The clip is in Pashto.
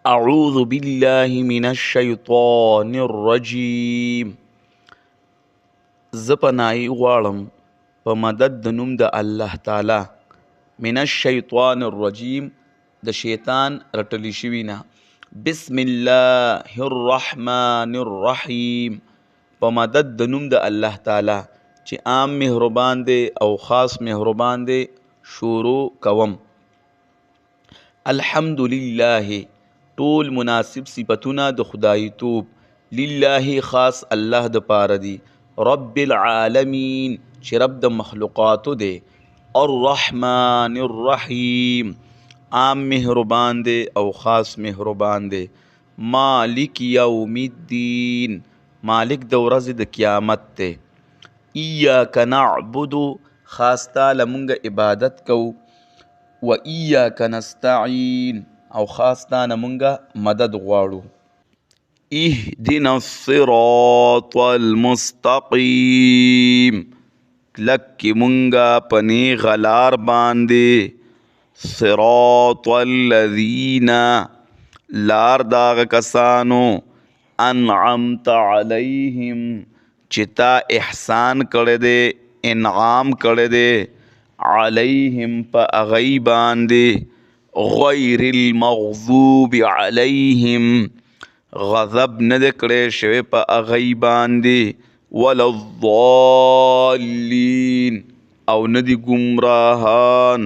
اعوذ بالله من الشیطان الرجیم. زه پناهي غواړم په مدد د نوم د الله تعالی من الشیطان الرجیم د شیطان رټلی شوي نه. بسم الله الرحمن الرحیم په مدد د نوم د الله تعالی چې عام مهربان دی او خاص مهربان دی شروع کوم. الحمدلله ټول مناسب صفتونه د خدای توب، لله خاص الله د پاره دی، رب العالمین چې رب د مخلوقاتو دی، الرحمن الرحیم عام مهربان دی او خاص مهربان دی، مالک یوم الدین مالک د ورځې د قیامت دی، ایاک نعبد خاص تعالی مونږ عبادت کوو، و ایاک نستعین او خاص تانه مونږه مدد غواړو. اهدنا الصراط المستقیم کلک مونږه په نیغه لار باندې، صراط الذین لار داغه کسانو، انعمت علیهم چې تا احسان کړی دی، انعام کړی دی، علیهم په هغوی باندې، غیر المغضوب علیهم غضب نه دی کړی شوی په هغوی باندې، ولا الضالین او نه دي ګمراهان.